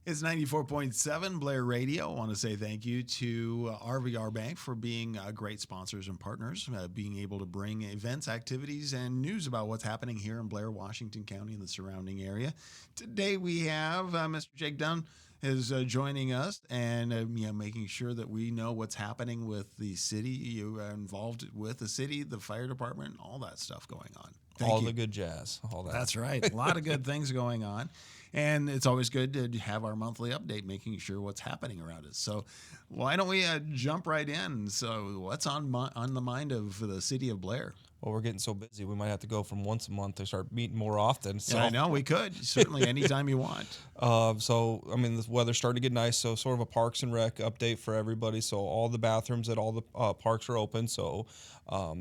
It's 94.7 Blair Radio. I want to say thank you to RVR Bank for being great sponsors and partners, being able to bring events, activities, and news about what's happening here in Blair, Washington County and the surrounding area. Today we have Mr. Jake Dunn is joining us and making sure that we know what's happening with the city. You are involved with the city, the fire department, all that stuff going on. All the good jazz. All that. That's right. A lot of good things going on. And it's always good to have our monthly update, making sure what's happening around us. So why don't we jump right in? So what's on the mind of the city of Blair? Well, we're getting so busy, we might have to go from once a month to start meeting more often. So. Yeah, I know, we could. Certainly anytime you want. The weather's starting to get nice, so sort of a Parks and Rec update for everybody. So all the bathrooms at all the parks are open, so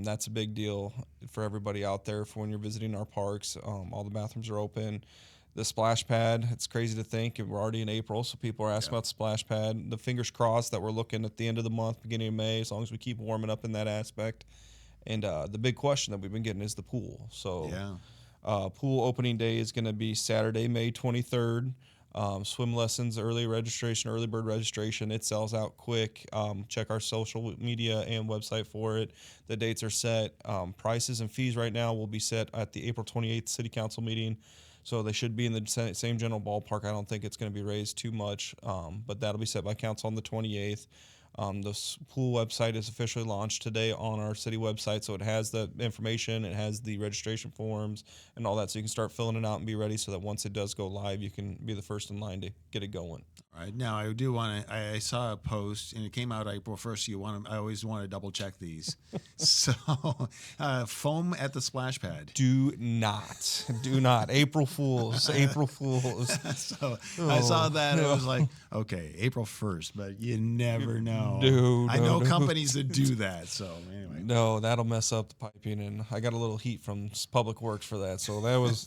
that's a big deal for everybody out there for when you're visiting our parks. All the bathrooms are open. The splash pad, it's crazy to think we're already in April, so people are asking about the splash pad. The fingers crossed that we're looking at the end of the month, beginning of May, as long as we keep warming up in that aspect. And the big question that we've been getting is the pool. So pool opening day is going to be Saturday, May 23rd. Swim lessons, early registration, early bird registration. It sells out quick. Check our social media and website for it. The dates are set. Prices and fees right now will be set at the April 28th City Council meeting. So they should be in the same general ballpark. I don't think it's going to be raised too much, but that'll be set by council on the 28th. The pool website is officially launched today on our city website, so it has the information, it has the registration forms and all that, so you can start filling it out and be ready so that once it does go live, you can be the first in line to get it going. All right. Now, I do want to. I saw a post, and it came out April 1st. I always want to double check these. So, foam at the splash pad. Do not. April Fools. So I saw that. It was like, okay, April 1st, but you never know. I know companies that do that. So anyway. No, that'll mess up the piping, and I got a little heat from Public Works for that. So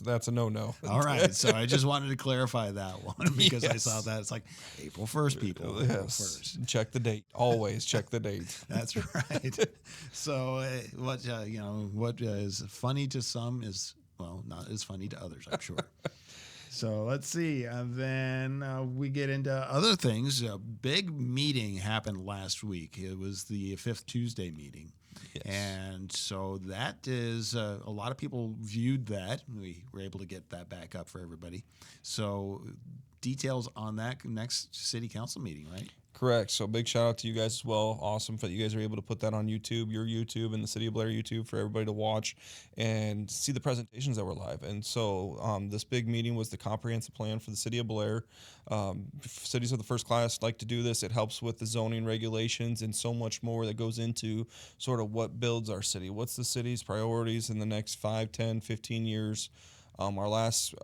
that's a no-no. All right. So I just wanted to clarify that one because I saw that. It's like April 1st, people. Yes. April 1st. Check the date. Always check the date. That's right. So what is funny to some is, well, not as funny to others, I'm sure. So let's see. Then we get into other things. A big meeting happened last week. It was the Fifth Tuesday meeting. Yes. And so that is a lot of people viewed that. We were able to get that back up for everybody. So details on that next city council meeting, right? Correct. So big shout out to you guys as well. Awesome that you guys are able to put that on YouTube, your YouTube, and the City of Blair YouTube for everybody to watch and see the presentations that were live. And so this big meeting was the comprehensive plan for the City of Blair. Cities of the first class like to do this. It helps with the zoning regulations and so much more that goes into sort of what builds our city. What's the city's priorities in the next 5, 10, 15 years? Our last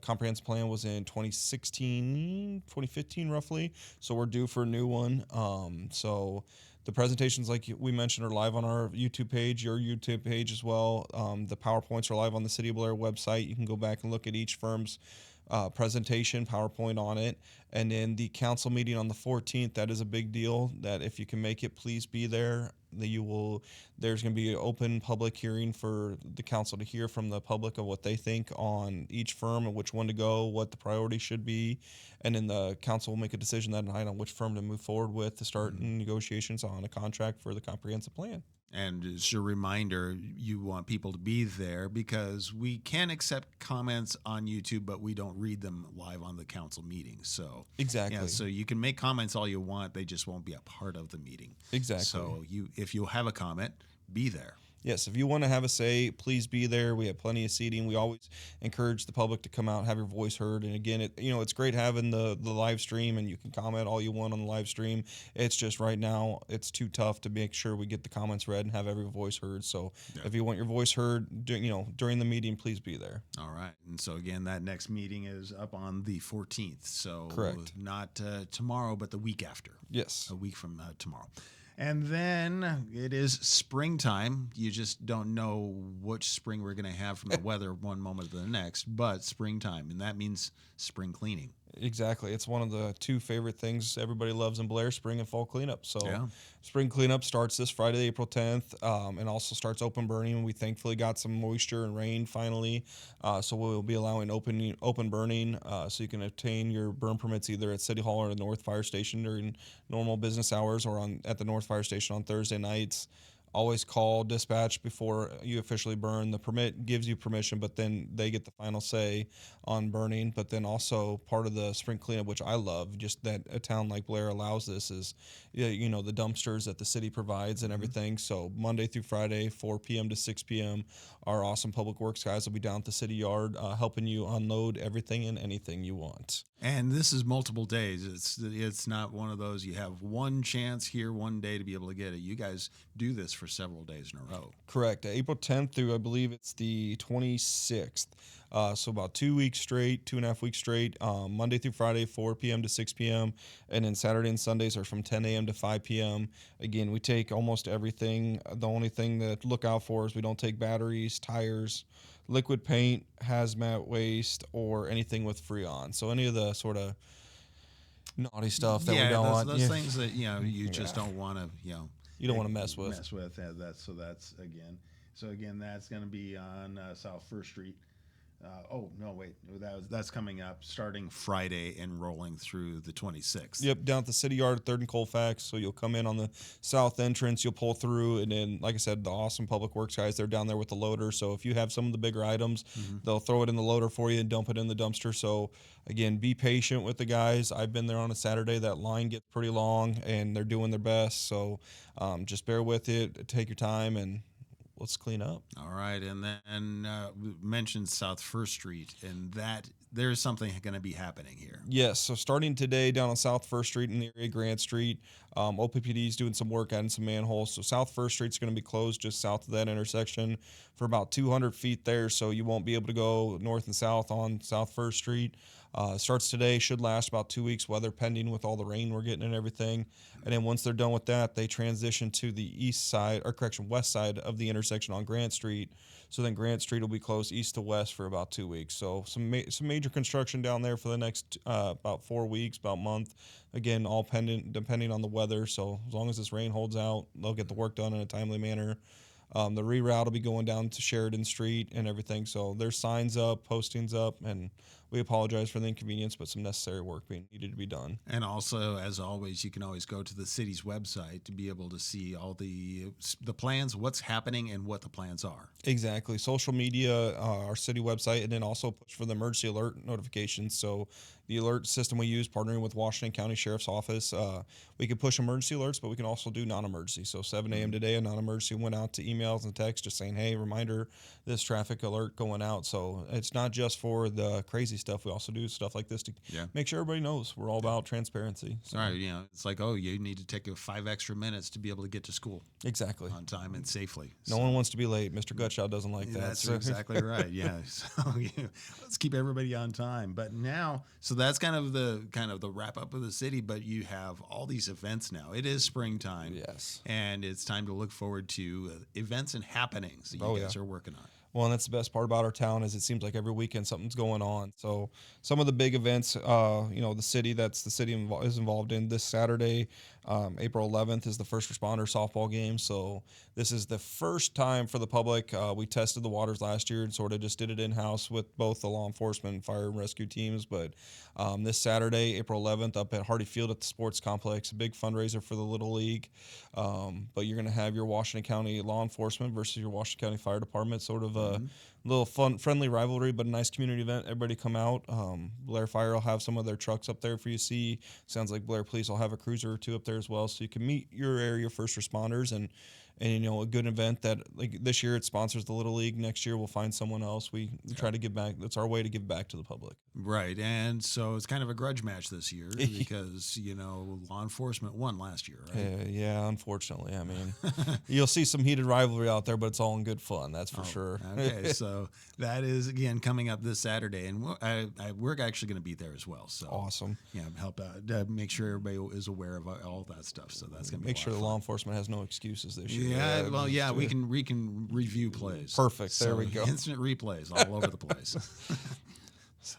comprehensive plan was in 2015 roughly, so we're due for a new one. So the presentations, like we mentioned, are live on our YouTube page, your YouTube page as well. The PowerPoints are live on the City of Blair website. You can go back and look at each firm's presentation, PowerPoint on it. And then the council meeting on the 14th, that is a big deal, that if you can make it, please be there. There's going to be an open public hearing for the council to hear from the public of what they think on each firm and which one to go, what the priority should be, and then the council will make a decision that night on which firm to move forward with to start negotiations on a contract for the comprehensive plan. And just a reminder, you want people to be there because we can accept comments on YouTube, but we don't read them live on the council meeting. So exactly. Yeah, so you can make comments all you want, they just won't be a part of the meeting. Exactly. So if you have a comment, be there. Yes, if you want to have a say, please be there. We have plenty of seating. We always encourage the public to come out and have your voice heard. And again, it's great having the live stream, and you can comment all you want on the live stream. It's just right now it's too tough to make sure we get the comments read and have every voice heard. So if you want your voice heard, during the meeting, please be there. All right. And so again, that next meeting is up on the 14th. So correct. Not tomorrow, but the week after. Yes. A week from tomorrow. And then it is springtime. You just don't know which spring we're going to have from the weather one moment to the next, but springtime. And that means spring cleaning. Exactly. It's one of the two favorite things everybody loves in Blair, spring and fall cleanup. So Yeah. spring cleanup starts this Friday, April 10th, and also starts open burning. We thankfully got some moisture and rain finally. So we'll be allowing open burning, so you can obtain your burn permits either at City Hall or the North Fire Station during normal business hours, or at the North Fire Station on Thursday nights. Always call dispatch before you officially burn. The permit gives you permission, but then they get the final say on burning. But then also part of the spring cleanup, which I love, just that a town like Blair allows this, is the dumpsters that the city provides and everything. So Monday through Friday, 4 p.m. to 6 p.m., our awesome public works guys will be down at the city yard, helping you unload everything and anything you want. And this is multiple days. It's not one of those you have one chance here one day to be able to get it. You guys do this for several days in a row. Correct. April 10th through, I believe it's the 26th. So about 2 weeks straight, 2.5 weeks straight, Monday through Friday, 4 p.m. to 6 p.m. And then Saturday and Sundays are from 10 a.m. to 5 p.m. Again, we take almost everything. The only thing to look out for is we don't take batteries, tires, liquid paint, hazmat waste, or anything with Freon. So any of the sort of naughty stuff that we don't want. Those things that you just don't want to You don't want to mess with. That's again. So again, that's going to be on South First Street. Oh no, wait, that's coming up starting Friday and rolling through the 26th. Yep, down at the city yard, 3rd and Colfax. So you'll come in on the south entrance, you'll pull through, and then, like I said, the awesome public works guys, they're down there with the loader. So if you have some of the bigger items, they'll throw it in the loader for you and dump it in the dumpster. So again, be patient with the guys. I've been there on a Saturday. That line gets pretty long, and they're doing their best. So just bear with it, take your time, and let's clean up. All right, and then we mentioned South First Street, and that there's something going to be happening here. Yes, so starting today down on South First Street in the area, Grant Street, OPPD is doing some work adding some manholes. So South First Street's going to be closed just south of that intersection for about 200 feet there, so you won't be able to go north and south on South First Street. Starts today, should last about 2 weeks, weather pending with all the rain we're getting and everything. And then once they're done with that, they transition to the west side of the intersection on Grant Street. So then Grant Street will be closed east to west for about 2 weeks. So some major construction down there for the next about 4 weeks, about a month. Again, all depending on the weather. So as long as this rain holds out, they'll get the work done in a timely manner. The reroute will be going down to Sheridan Street and everything. So there's signs up, postings up, and we apologize for the inconvenience, but some necessary work being needed to be done. And also, as always, you can always go to the city's website to be able to see all the plans, what's happening, and what the plans are. Exactly. Social media, our city website, and then also push for the emergency alert notifications. So the alert system we use, partnering with Washington County Sheriff's Office, we can push emergency alerts, but we can also do non-emergency. So 7 a.m. today, a non-emergency went out to emails and texts just saying, hey, reminder, this traffic alert going out. So it's not just for the crazy stuff. We also do stuff like this to make sure everybody knows we're all about transparency. So. Right. It's like, oh, you need to take 5 extra minutes to be able to get to school. Exactly. On time and safely. No one wants to be late. Mr. Gutshot doesn't like that. That's exactly right. Yeah. So let's keep everybody on time. But now, so that's kind of the wrap up of the city, but you have all these events now. It is springtime. Yes. And it's time to look forward to events and happenings that you guys are working on. Well, and that's the best part about our town is it seems like every weekend something's going on. So some of the big events, the city is involved in this Saturday, April 11th is the first responder softball game. So this is the first time for the public. We tested the waters last year and sort of just did it in-house with both the law enforcement and fire and rescue teams. But this Saturday, April 11th, up at Hardy Field at the sports complex, a big fundraiser for the Little League. But you're going to have your Washington County law enforcement versus your Washington County Fire Department, sort of a little fun, friendly rivalry, but a nice community event. Everybody come out. Blair Fire will have some of their trucks up there for you to see. Sounds like Blair Police will have a cruiser or two up there as well, so you can meet your area first responders and a good event that, like this year it sponsors the Little League. Next year we'll find someone else. We try to give back. That's our way to give back to the public. Right. And so it's kind of a grudge match this year because, law enforcement won last year, right? Yeah, unfortunately. I mean, you'll see some heated rivalry out there, but it's all in good fun. That's for sure. Okay. So that is, again, coming up this Saturday. And we're actually going to be there as well. So awesome. Yeah, help out, make sure everybody is aware of all that stuff. So that's going to be make sure the law enforcement has no excuses this year. Yeah, well, yeah, we can review plays. Perfect. There we go. Instant replays all over the place.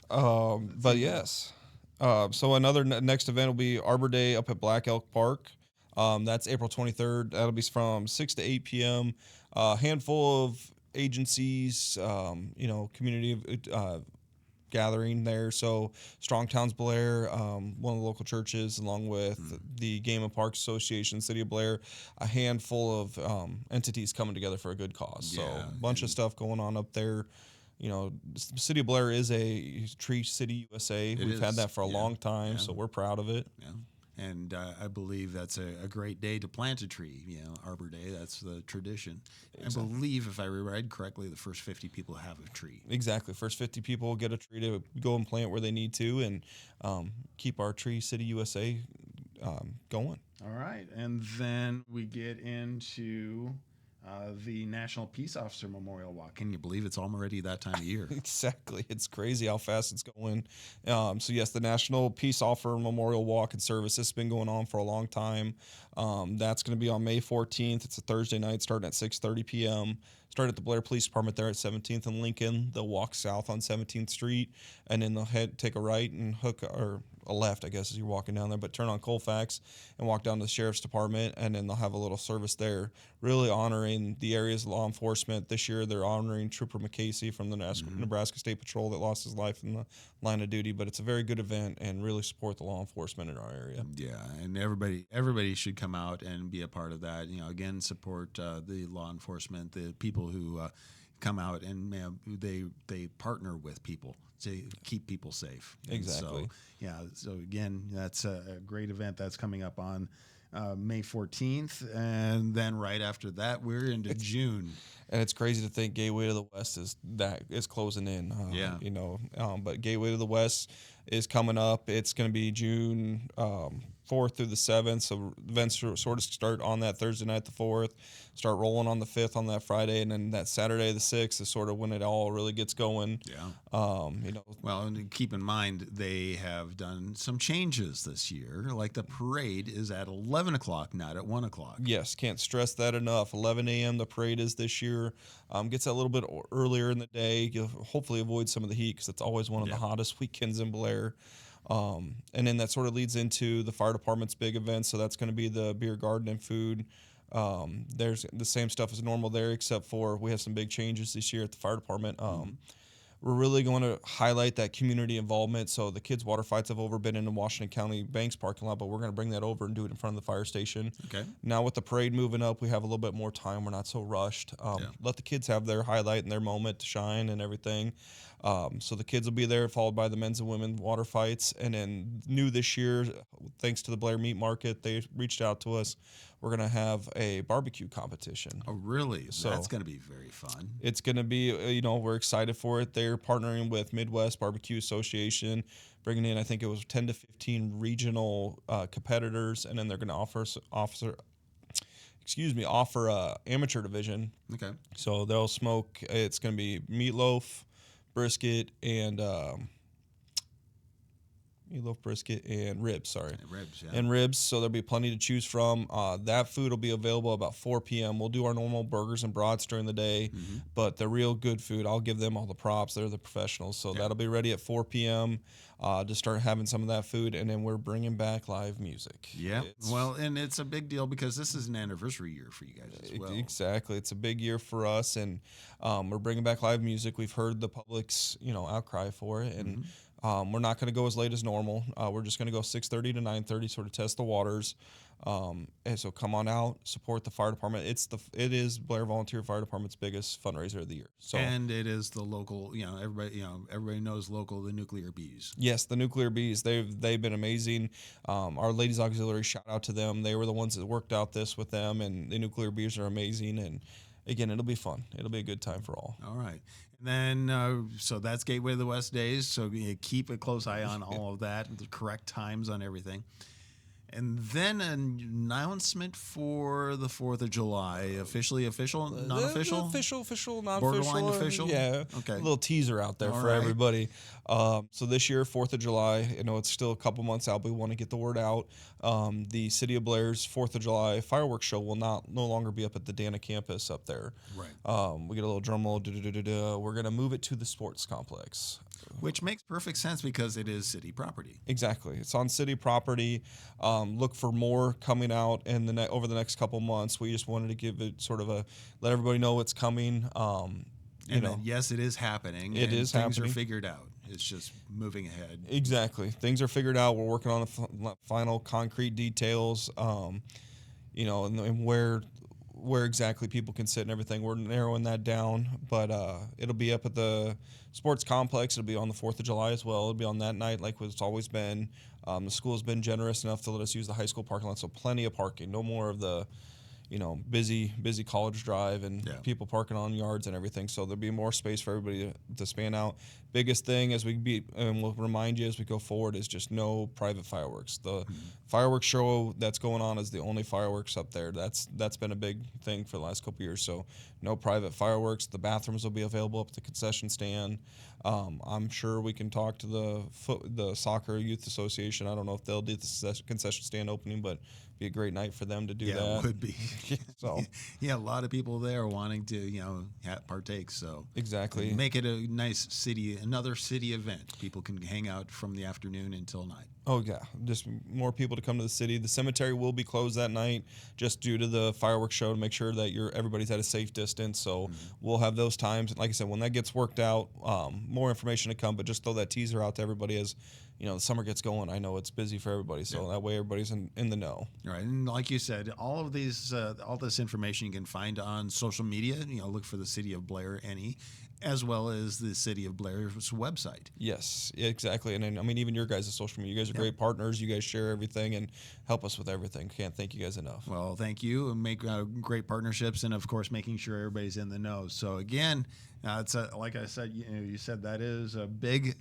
But yes, So another next event will be Arbor Day up at Black Elk Park. That's April 23rd. That'll be from 6 to 8 p.m. A handful of agencies, community gathering there. So Strong Towns Blair, one of the local churches, along with the Game and Parks Association, City of Blair, a handful of entities coming together for a good cause. So Yeah, a bunch of stuff going on up there. City of Blair is a Tree City USA. We've had is, that for a long time, yeah. so we're proud of it. Yeah. And I believe that's a great day to plant a tree. Arbor Day, that's the tradition. Exactly. I believe, if I read correctly, the first 50 people have a tree. Exactly. First 50 people get a tree to go and plant where they need to and keep our Tree City USA going. All right. And then we get into the National Peace Officer Memorial Walk. Can you believe it's already that time of year? Exactly. It's crazy how fast it's going. So, yes, the National Peace Officer Memorial Walk and Service has been going on for a long time. That's going to be on May 14th. It's a Thursday night starting at 6:30 p.m. Start at the Blair Police Department there at 17th and Lincoln. They'll walk south on 17th Street, and then they'll take a right and hook, or a left, I guess, as you're walking down there, but turn on Colfax and walk down to the Sheriff's Department, and then they'll have a little service there, really honoring the area's law enforcement. This year, they're honoring Trooper McCasey from the Nebraska State Patrol that lost his life in the line of duty, but it's a very good event and really support the law enforcement in our area. Yeah, and everybody should come out and be a part of that. Again, support the law enforcement, the people who come out and they partner with people to keep people safe. Exactly. So again, that's a great event that's coming up on May 14th, and then right after that, we're into June. And it's crazy to think Gateway to the West is closing in. But Gateway to the West is coming up. It's going to be June 4th through the 7th. So events sort of start on that Thursday night, the 4th, start rolling on the 5th on that Friday, and then that Saturday, the 6th, is sort of when it all really gets going. Yeah. Well, and keep in mind, they have done some changes this year. Like the parade is at 11 o'clock, not at 1 o'clock. Yes, can't stress that enough. 11 a.m. the parade is this year. Gets a little bit earlier in the day. You'll hopefully avoid some of the heat because it's always one of the hottest weekends in Blair. And then that sort of leads into the fire department's big events. So that's going to be the beer garden and food. There's the same stuff as normal there, except for we have some big changes this year at the fire department. We're really going to highlight that community involvement. So the kids' water fights have been in the Washington County Banks parking lot, but we're going to bring that over and do it in front of the fire station. Okay. Now with the parade moving up, we have a little bit more time. We're not so rushed. Let the kids have their highlight and their moment to shine and everything. So the kids will be there, followed by the men's and women's water fights. And then new this year, thanks to the Blair Meat Market, they reached out to us. We're going to have a barbecue competition. Oh, really? So that's going to be very fun. It's going to be, we're excited for it. They're partnering with Midwest Barbecue Association, bringing in, I think it was 10 to 15 regional competitors, and then they're going to offer a amateur division. Okay. So they'll smoke. It's going to be meatloaf, brisket, and ribs. And ribs. So there'll be plenty to choose from. That food will be available about 4 p.m. We'll do our normal burgers and brats during the day, but the real good food, I'll give them all the props. They're the professionals. So that'll be ready at 4 p.m. To start having some of that food, and then we're bringing back live music. Yeah. And it's a big deal because this is an anniversary year for you guys as well. Exactly. It's a big year for us, and we're bringing back live music. We've heard the public's, outcry for it, and we're not going to go as late as normal. We're just going to go 6:30 to 9:30, sort of test the waters. And so come on out, support the fire department. It is Blair Volunteer Fire Department's biggest fundraiser of the year. So, and it is the local, everybody knows local, the Nuclear Bees. Yes, the Nuclear Bees. They've been amazing. Our Ladies Auxiliary, shout out to them. They were the ones that worked out this with them, and the Nuclear Bees are amazing. And again, it'll be fun. It'll be a good time for all. All right. And then, so that's Gateway to the West Days. So keep a close eye on all of that, the correct times on everything. And then an announcement for the 4th of July. Official, non-official? Official, non-official. Borderline official? Yeah. Okay. A little teaser out there for everybody. So this year, 4th of July, it's still a couple months out, but we want to get the word out. The City of Blair's 4th of July fireworks show will no longer be up at the Dana campus up there. Right. We get a little drum roll. We're going to move it to the sports complex. Which makes perfect sense because it is city property. Exactly. It's on city property. Look for more coming out in over the next couple months. We just wanted to give it sort of let everybody know what's coming. And then, yes, it is happening. It and is things happening. are figured out. It's just moving ahead. Exactly. Things are figured out. We're working on the final concrete details. And where exactly people can sit and everything. We're narrowing that down, but it'll be up at the sports complex. It'll be on the 4th of July as well. It'll be on that night like it's always been. The school's been generous enough to let us use the high school parking lot, so plenty of parking. No more of the busy College Drive and people parking on yards and everything. So there'll be more space for everybody to span out. Biggest thing and we'll remind you as we go forward, is just no private fireworks. The fireworks show that's going on is the only fireworks up there. That's been a big thing for the last couple years. So no private fireworks. The bathrooms will be available up at the concession stand. I'm sure we can talk to the Soccer Youth Association. I don't know if they'll do the concession stand opening, but be a great night for them to do that. Yeah, it would be. So yeah, a lot of people there wanting to partake. So exactly, make it a nice another city event. People can hang out from the afternoon until night. Oh yeah, just more people to come to the city. The cemetery will be closed that night just due to the fireworks show, to make sure that everybody's at a safe distance. So we'll have those times. Like I said, when that gets worked out, more information to come. But just throw that teaser out to everybody as the summer gets going. I know it's busy for everybody, so that way everybody's in the know. Right, and like you said, all of these, all this information you can find on social media. Look for the City of Blair NE, as well as the City of Blair's website. Yes, exactly. And I mean, even your guys' social media, you guys are great partners. You guys share everything and help us with everything. Can't thank you guys enough. Well, thank you, and make great partnerships, and of course, making sure everybody's in the know. So again, it's like I said, you said that is a big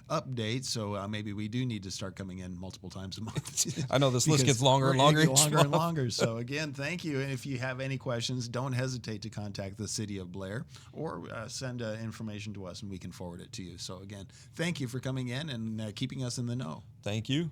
update, so maybe we do need to start coming in multiple times a month. I know this list gets longer and longer and longer. So again, thank you. And if you have any questions, don't hesitate to contact the City of Blair or send information to us, and we can forward it to you. So again, thank you for coming in and keeping us in the know. Thank you.